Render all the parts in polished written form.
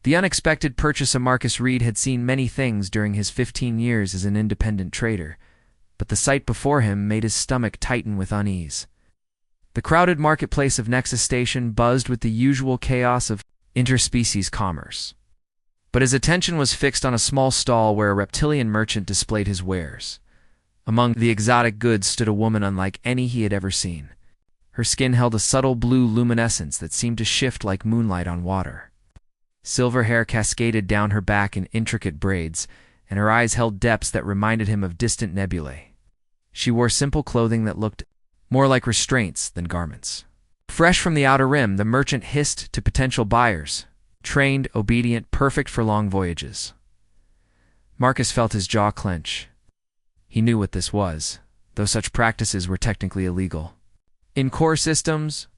The unexpected purchase of Marcus Reed had seen many things during his 15 years as an independent trader, but the sight before him made his stomach tighten with unease. The crowded marketplace of Nexus Station buzzed with the usual chaos of interspecies commerce. But his attention was fixed on a small stall where a reptilian merchant displayed his wares. Among the exotic goods stood a woman unlike any he had ever seen. Her skin held a subtle blue luminescence that seemed to shift like moonlight on water. Silver hair cascaded down her back in intricate braids, and her eyes held depths that reminded him of distant nebulae. She wore simple clothing that looked more like restraints than garments. Fresh from the outer rim, the merchant hissed to potential buyers, trained, obedient, perfect for long voyages. Marcus felt his jaw clench. He knew what this was, though such practices were technically illegal. In core systems,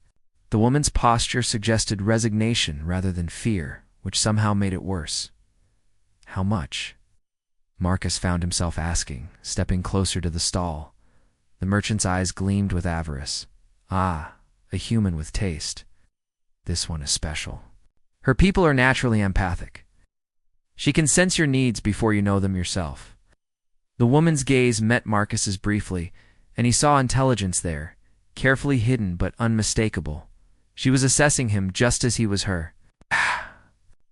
the woman's posture suggested resignation rather than fear, which somehow made it worse. How much? Marcus found himself asking, stepping closer to the stall. The merchant's eyes gleamed with avarice. Ah, a human with taste. This one is special. Her people are naturally empathic. She can sense your needs before you know them yourself. The woman's gaze met Marcus's briefly, and he saw intelligence there, carefully hidden but unmistakable. She was assessing him just as he was her.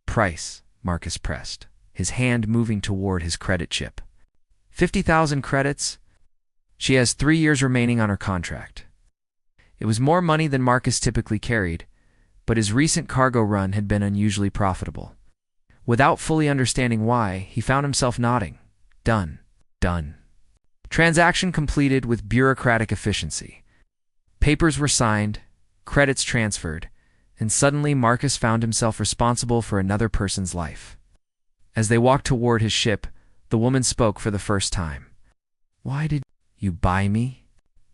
Price, Marcus pressed, his hand moving toward his credit chip. 50,000 credits? She has 3 years remaining on her contract. It was more money than Marcus typically carried, but his recent cargo run had been unusually profitable. Without fully understanding why, he found himself nodding. Done. Done. Transaction completed with bureaucratic efficiency. Papers were signed, credits transferred, and suddenly Marcus found himself responsible for another person's life. As they walked toward his ship, the woman spoke for the first time. "Why did you buy me?"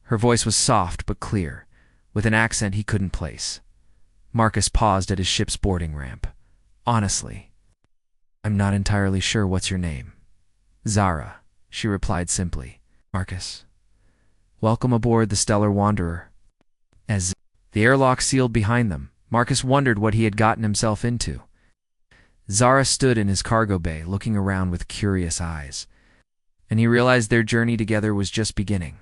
Her voice was soft but clear, with an accent he couldn't place. Marcus paused at his ship's boarding ramp. "Honestly, I'm not entirely sure what's your name." "Zara," she replied simply. "Marcus, welcome aboard the Stellar Wanderer." As the airlock sealed behind them, Marcus wondered what he had gotten himself into. Zara stood in his cargo bay, looking around with curious eyes, and he realized their journey together was just beginning.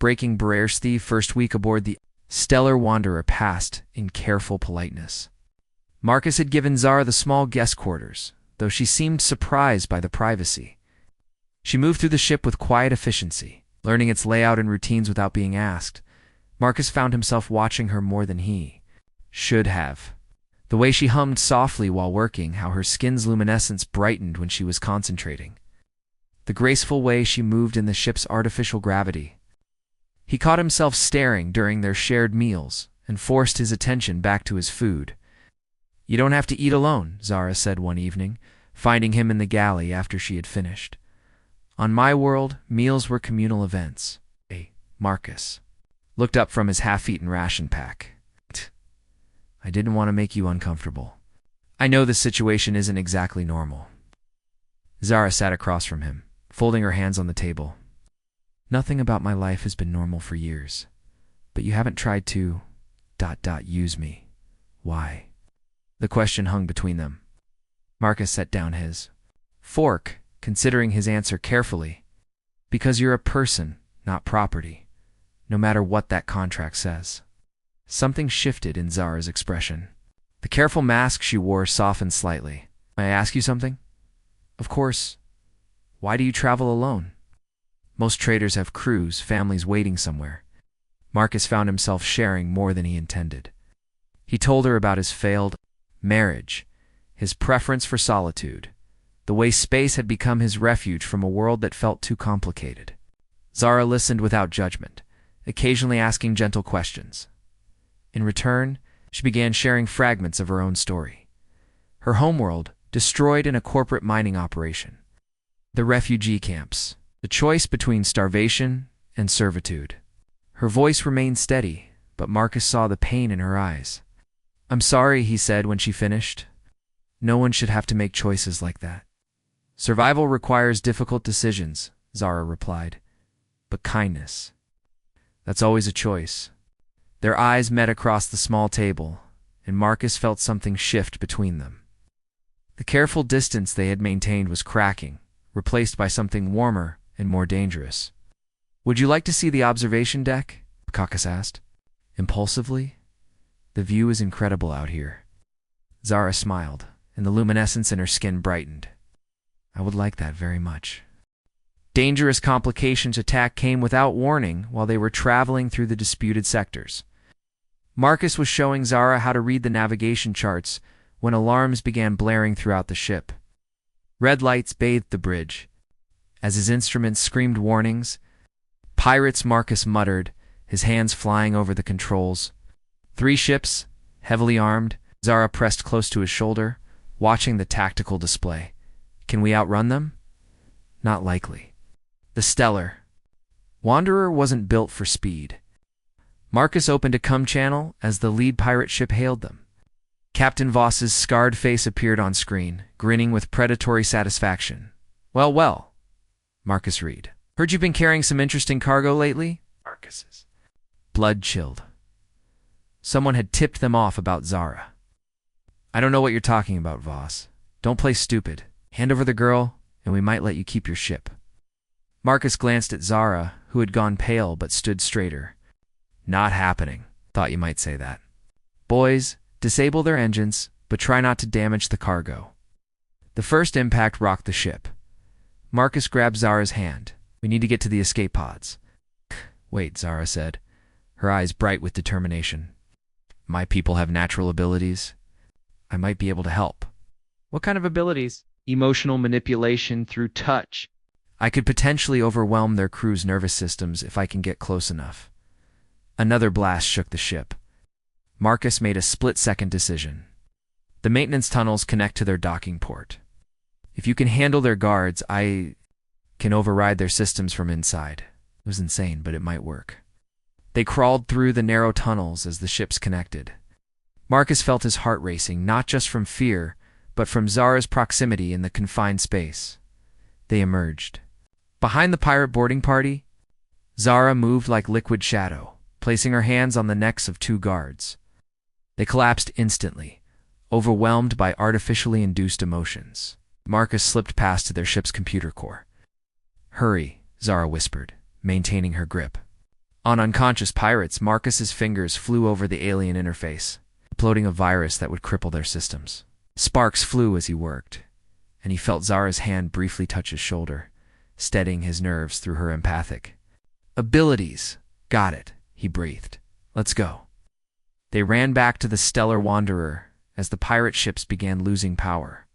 Breaking barriers, the first week aboard the Stellar Wanderer passed in careful politeness. Marcus had given Zara the small guest quarters, though she seemed surprised by the privacy. She moved through the ship with quiet efficiency, learning its layout and routines without being asked. Marcus found himself watching her more than he should have. The way she hummed softly while working, how her skin's luminescence brightened when she was concentrating. The graceful way she moved in the ship's artificial gravity. He caught himself staring during their shared meals and forced his attention back to his food. "You don't have to eat alone," Zara said one evening, finding him in the galley after she had finished. "On my world, meals were communal events." Marcus looked up from his half-eaten ration pack. "I didn't want to make you uncomfortable. I know this situation isn't exactly normal." Zara sat across from him, folding her hands on the table. "Nothing about my life has been normal for years, but you haven't tried to... use me. Why?" The question hung between them. Marcus set down his fork, considering his answer carefully. "Because you're a person, not property, no matter what that contract says." Something shifted in Zara's expression. The careful mask she wore softened slightly. "May I ask you something?" "Of course. Why do you travel alone?" "Most traders have crews, families waiting somewhere." Marcus found himself sharing more than he intended. He told her about his failed marriage, his preference for solitude, the way space had become his refuge from a world that felt too complicated. Zara listened without judgment, occasionally asking gentle questions. In return, she began sharing fragments of her own story. Her homeworld, destroyed in a corporate mining operation. The refugee camps. The choice between starvation and servitude. Her voice remained steady, but Marcus saw the pain in her eyes. "I'm sorry," he said when she finished. "No one should have to make choices like that." "Survival requires difficult decisions," Zara replied. "But kindness, that's always a choice." Their eyes met across the small table, and Marcus felt something shift between them. careful distance they had maintained was cracking, replaced by something warmer and more dangerous. "Would you like to see the observation deck?" Caucus asked. Impulsively, "The view is incredible out here." Zara smiled, and the luminescence in her skin brightened. "I would like that very much." Dangerous complications attack came without warning while they were traveling through the disputed sectors. Marcus was showing Zara how to read the navigation charts when alarms began blaring throughout the ship. Red lights bathed the bridge. As his instruments screamed warnings, "Pirates," Marcus muttered, his hands flying over the controls. 3 ships, heavily armed. Zara pressed close to his shoulder, watching the tactical display. "Can we outrun them?" "Not likely." The Stellar Wanderer wasn't built for speed. Marcus opened a cum channel as the lead pirate ship hailed them. Captain Voss's scarred face appeared on screen, grinning with predatory satisfaction. "Well, well," Marcus read. "Heard you've been carrying some interesting cargo lately?" Marcus's blood chilled. Someone had tipped them off about Zara. "I don't know what you're talking about, Voss. Don't play stupid. Hand over the girl, and we might let you keep your ship." Marcus glanced at Zara, who had gone pale but stood straighter. "Not happening. Thought you might say that. Boys, disable their engines, but try not to damage the cargo." The first impact rocked the ship. Marcus grabbed Zara's hand. "We need to get to the escape pods." "Wait," Zara said, her eyes bright with determination. "My people have natural abilities. I might be able to help." "What kind of abilities?" "Emotional manipulation through touch." "I could potentially overwhelm their crew's nervous systems if I can get close enough." Another blast shook the ship. Marcus made a split-second decision. The maintenance tunnels connect to their docking port. If you can handle their guards, I can override their systems from inside. It was insane, but it might work. They crawled through the narrow tunnels as the ships connected. Marcus felt his heart racing, not just from fear, but from Zara's proximity in the confined space. They emerged. Behind the pirate boarding party, Zara moved like liquid shadow, placing her hands on the necks of 2 guards. They collapsed instantly, overwhelmed by artificially induced emotions. Marcus slipped past to their ship's computer core. "Hurry," Zara whispered, maintaining her grip. On unconscious pirates, Marcus's fingers flew over the alien interface, uploading a virus that would cripple their systems. Sparks flew as he worked, and he felt Zara's hand briefly touch his shoulder, steadying his nerves through her empathic abilities. "Got it," he breathed. "Let's go." They ran back to the Stellar Wanderer as the pirate ships began losing power.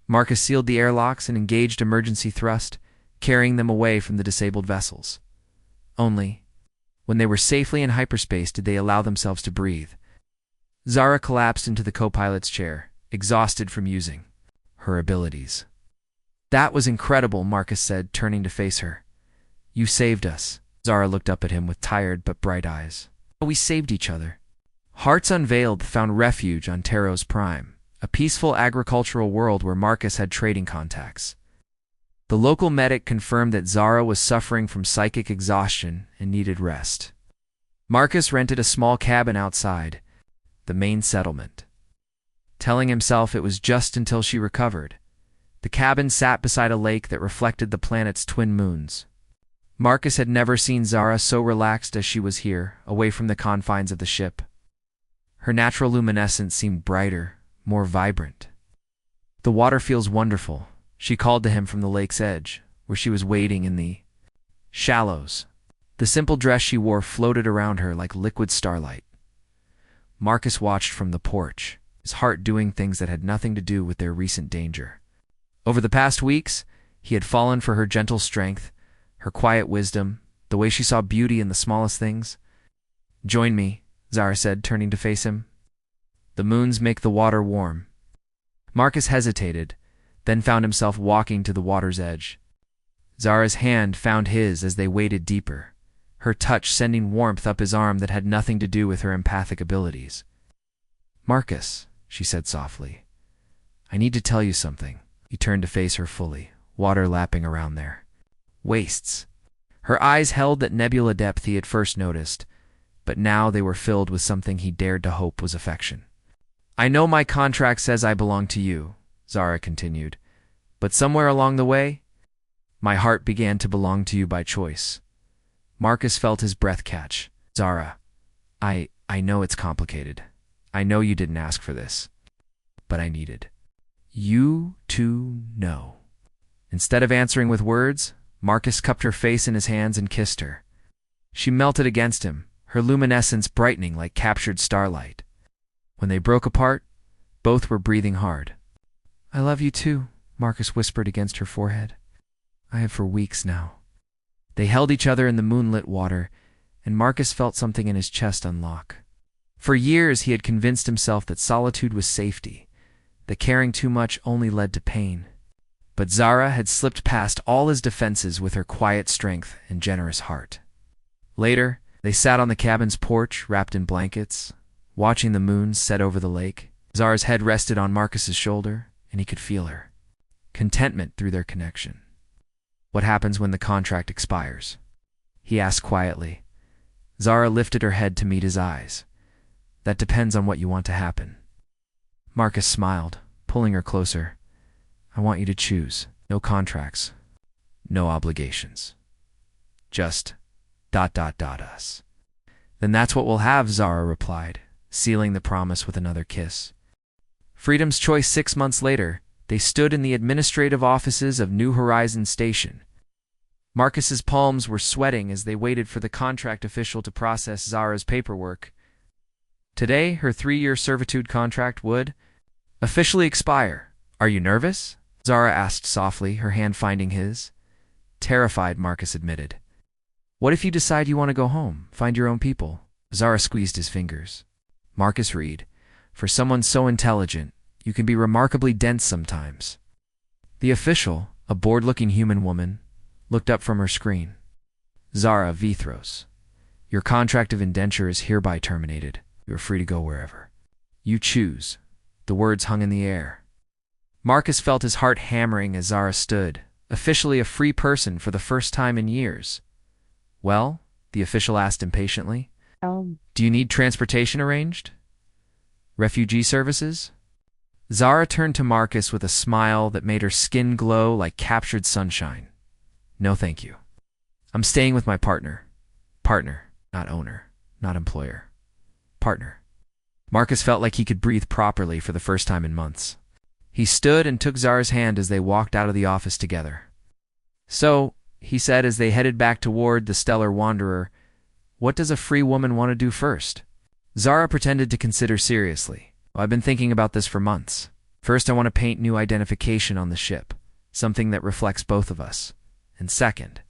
Marcus sealed the airlocks and engaged emergency thrust, carrying them away from the disabled vessels. Only, when they were safely in hyperspace, did they allow themselves to breathe. Zara collapsed into the co-pilot's chair, exhausted from using her abilities. "That was incredible," Marcus said, turning to face her. "You saved us." Zara looked up at him with tired but bright eyes. "We saved each other." Hearts Unveiled found refuge on Taros Prime, a peaceful agricultural world where Marcus had trading contacts. The local medic confirmed that Zara was suffering from psychic exhaustion and needed rest. Marcus rented a small cabin outside the main settlement, telling himself it was just until she recovered. The cabin sat beside a lake that reflected the planet's twin moons. Marcus had never seen Zara so relaxed as she was here, away from the confines of the ship. Her natural luminescence seemed brighter, more vibrant. "The water feels wonderful," she called to him from the lake's edge, where she was wading in the shallows. The simple dress she wore floated around her like liquid starlight. Marcus watched from the porch, his heart doing things that had nothing to do with their recent danger. Over the past weeks, he had fallen for her gentle strength, her quiet wisdom, the way she saw beauty in the smallest things. "Join me," Zara said, turning to face him. "The moons make the water warm." Marcus hesitated, then found himself walking to the water's edge. Zara's hand found his as they waded deeper, her touch sending warmth up his arm that had nothing to do with her empathic abilities. "Marcus," she said softly, "I need to tell you something." He turned to face her fully, water lapping around their waists. Her eyes held that nebula depth he had first noticed, but now they were filled with something he dared to hope was affection. "I know my contract says I belong to you, Zara continued. But somewhere along the way, my heart began to belong to you by choice. Marcus felt his breath catch. Zara, I know it's complicated. I know you didn't ask for this. But I needed you to know. Instead of answering with words, Marcus cupped her face in his hands and kissed her. She melted against him, her luminescence brightening like captured starlight. When they broke apart, both were breathing hard. I love you too, Marcus whispered against her forehead. I have for weeks now. They held each other in the moonlit water, and Marcus felt something in his chest unlock. For years he had convinced himself that solitude was safety, that caring too much only led to pain. But Zara had slipped past all his defenses with her quiet strength and generous heart. Later, they sat on the cabin's porch, wrapped in blankets, watching the moon set over the lake. Zara's head rested on Marcus's shoulder, and he could feel her contentment through their connection. What happens when the contract expires? He asked quietly. Zara lifted her head to meet his eyes. That depends on what you want to happen. Marcus smiled, pulling her closer. I want you to choose. No contracts. No obligations. Just ... us. Then that's what we'll have, Zara replied, sealing the promise with another kiss. Freedom's choice 6 months later, they stood in the administrative offices of New Horizons Station. Marcus's palms were sweating as they waited for the contract official to process Zara's paperwork. Today, her 3-year servitude contract would officially expire. Are you nervous? Zara asked softly, her hand finding his. Terrified, Marcus admitted. What if you decide you want to go home, find your own people? Zara squeezed his fingers. Marcus Reed, for someone so intelligent, you can be remarkably dense sometimes. The official, a bored-looking human woman, looked up from her screen. Zara Vithros, your contract of indenture is hereby terminated. You are free to go wherever you choose. The words hung in the air. Marcus felt his heart hammering as Zara stood, officially a free person for the first time in years. Well, the official asked impatiently, do you need transportation arranged? Refugee services? Zara turned to Marcus with a smile that made her skin glow like captured sunshine. No, thank you. I'm staying with my partner. Partner, not owner, not employer. Partner. Marcus felt like he could breathe properly for the first time in months. He stood and took Zara's hand as they walked out of the office together. So, he said as they headed back toward the Stellar Wanderer, what does a free woman want to do first? Zara pretended to consider seriously. I've been thinking about this for months. First, I want to paint new identification on the ship, something that reflects both of us. And second,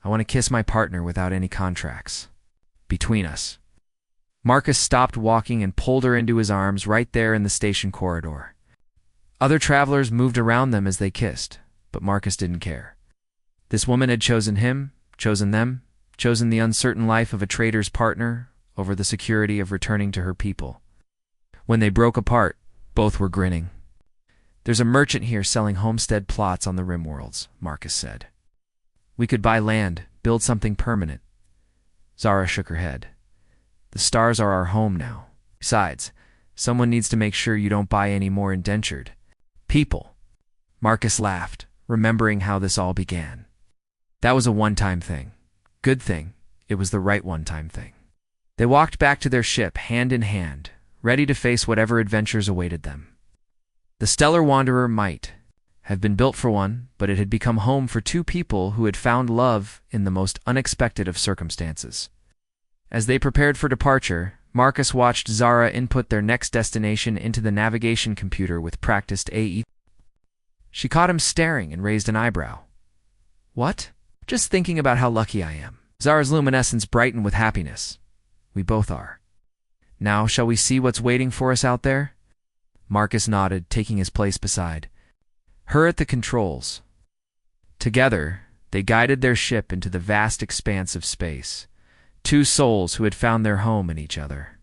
I want to kiss my partner without any contracts between us. Marcus stopped walking and pulled her into his arms right there in the station corridor. Other travelers moved around them as they kissed, but Marcus didn't care. This woman had chosen him, chosen them, chosen the uncertain life of a trader's partner over the security of returning to her people. When they broke apart, both were grinning. There's a merchant here selling homestead plots on the Rimworlds, Marcus said. We could buy land, build something permanent. Zara shook her head. The stars are our home now. Besides, someone needs to make sure you don't buy any more indentured people. Marcus laughed, remembering how this all began. That was a one-time thing. Good thing. It was the right one-time thing. They walked back to their ship, hand in hand, ready to face whatever adventures awaited them. The Stellar Wanderer might have been built for one, but it had become home for two people who had found love in the most unexpected of circumstances. As they prepared for departure, Marcus watched Zara input their next destination into the navigation computer with practiced AE. She caught him staring and raised an eyebrow. What? Just thinking about how lucky I am. Zara's luminescence brightened with happiness. We both are. Now, shall we see what's waiting for us out there? Marcus nodded, taking his place beside her at the controls. Together, they guided their ship into the vast expanse of space. Two souls who had found their home in each other.